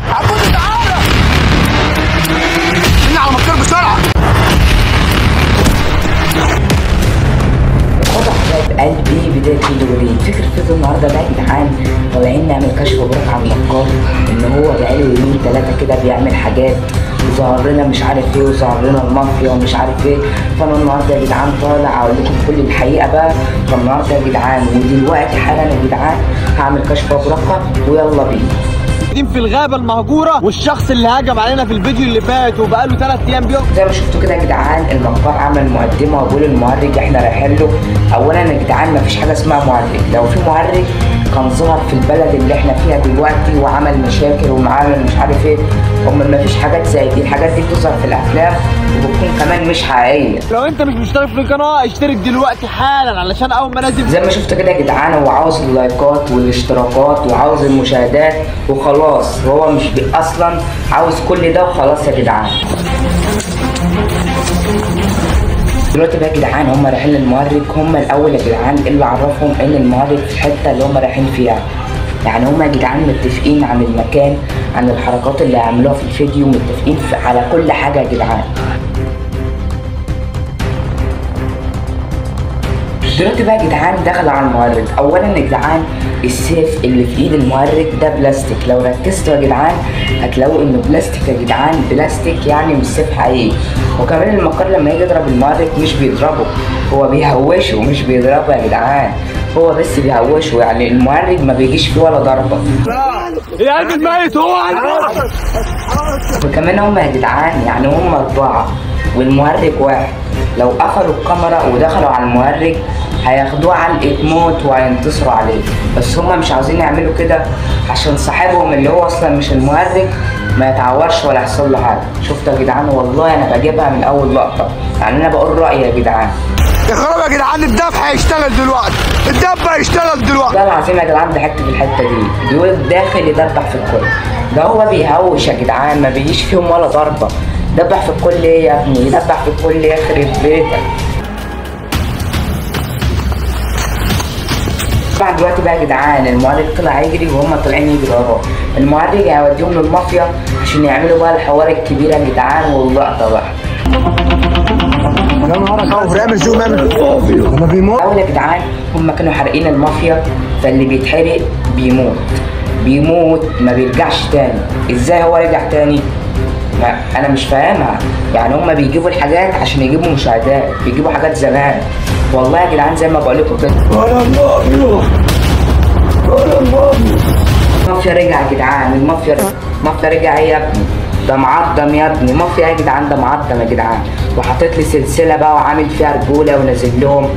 عبود تعالى إني على مكان بسرعة. قلبي بداية فيديو جديد. فكرة فيديو النهارده بقى يا جدعان طالعين نعمل كشف مبروك على النقار، ان هو بقاله يومين ثلاثة كده بيعمل حاجات وظهر لنا مش عارف ايه وظهر لنا المافيا ومش عارف ايه. فانا النهارده يا جدعان طالع اقول لكم كل الحقيقة بقى. فالنهارده يا جدعان ودلوقتي حالا يا جدعان هعمل كشف مبروك ويلا بينا. في الغابه المهجوره، والشخص اللي هجم علينا في الفيديو اللي فات وبقاله 3 ايام زي ما شفتوا كده يا جدعان النقار عمل مقدمه وبيقول المهرج احنا رايحين له. اولا يا جدعان مفيش حاجه اسمها مهرج، لو في مهرج كان ظهر في البلد اللي احنا فيها دلوقتي وعمل مشاكل ومعامل مش عارف ايه. مفيش حاجات زي دي، الحاجات دي بتظهر في الافلام وبتكون كمان مش حقيقيه. لو انت مش مشترك في القناه اشترك دلوقتي حالا علشان اول ما نازل. زي ما شفتوا كده يا جدعان هو عاوز اللايكات والاشتراكات وعاوز المشاهدات وخلاص، هو مش اصلا عاوز كل ده وخلاص يا جدعان. دلوقتي بقى يا جدعان هم رايحين للمهرج. هم الاول يا جدعان اللي عرفهم ان المهرج في الحته اللي هم رايحين فيها، يعني هم يا جدعان متفقين عن المكان، عن الحركات اللي هيعملوها في الفيديو، متفقين على كل حاجه يا جدعان. دلوقتي بقى يا جدعان دخلوا على المهرج. اولا يا جدعان السيف اللي في ايد المهرج ده بلاستيك، لو ركزتوا يا جدعان هتلاقوا انه بلاستيك يا جدعان، بلاستيك يعني مش سيف حقيقي. وكمان المكار لما يجي يضرب المهرج مش بيضربه، هو بيهوشه مش بيضربه يا جدعان، هو بس بيهوشه، يعني المهرج ما بيجيش فيه ولا ضربه. يا قلب الميت هو وكمان هم يا جدعان يعني هم 4 والمهرج 1، لو قفلوا الكاميرا ودخلوا على المهرج هياخدوه علقة موت وهينتصروا عليه، بس هما مش عاوزين يعملوا كده عشان صاحبهم اللي هو اصلا مش المهرج ما يتعورش ولا يحصل له حاجه. شفتوا يا جدعان والله انا بجيبها من اول لقطه، يعني انا بقول رايي يا جدعان. يا خراب يا جدعان الدفع هيشتغل دلوقتي، الدفع هيشتغل دلوقتي. ده العظيم يا جدعان ضحكت في الحته دي، بيقول داخل يدبح في الكل، ده هو بيهوش يا جدعان ما بيجيش فيهم ولا ضربه. دبح في الكل ايه يا ابني؟ يدبح في الكل يخرب بيتك. طبعا دلوقتي بقى يا جدعان المهرج طلع يجري وهم طالعين يجروا وراه. المهرج هيوديهم للمافيا عشان يعملوا بقى الحوار الكبير يا جدعان واللقطه بقى. اول يا جدعان هم كانوا حارقين المافيا، فاللي بيتحرق بيموت ما بيرجعش تاني. ازاي هو رجع تاني؟ انا مش فاهمها، يعني هم بيجيبوا الحاجات عشان يجيبوا مشاهدات، بيجيبوا حاجات زمان والله يا جدعان زي ما بقول لكم كده. المافيا رجع يا جدعان، المافيا رجع ايه يا ابني؟ ده معضم يا ابني، مافيا يا جدعان ده معضم يا جدعان، وحاطط لي سلسله بقى وعامل فيها رجوله ونازل لهم.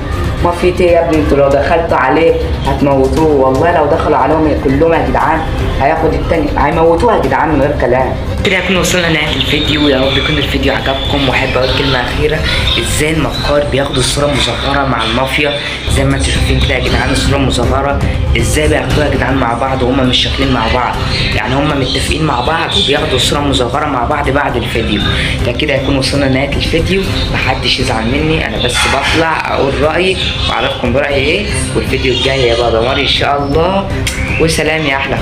مافيا ايه يا ابني؟ انتوا لو دخلتوا عليه هتموتوه، والله لو دخلوا عليهم كلهم يا جدعان هياخد التاني، هيموتوه يا جدعان من غير كلام. كده نكون وصلنا لنهايه الفيديو، يا رب يكون الفيديو عجبكم. واحب اقول كلمه اخيره، ازاي المكار بياخدوا الصوره مصغره مع المافيا زي ما انتم شايفين كده يا جدعان، الصوره مصغره ازاي بياخدوها يا جدعان مع بعض وهم مش شاكلين مع بعض، يعني هم متفقين مع بعض وبياخدوا الصوره مصغره مع بعض بعد الفيديو. ده كده يكون وصلنا لنهايه الفيديو، محدش يزعل مني، انا بس بطلع اقول رايي واعرفكم برايي ايه، والفيديو الجاي هيبقى دمار ان شاء الله. وسلام يا احلى.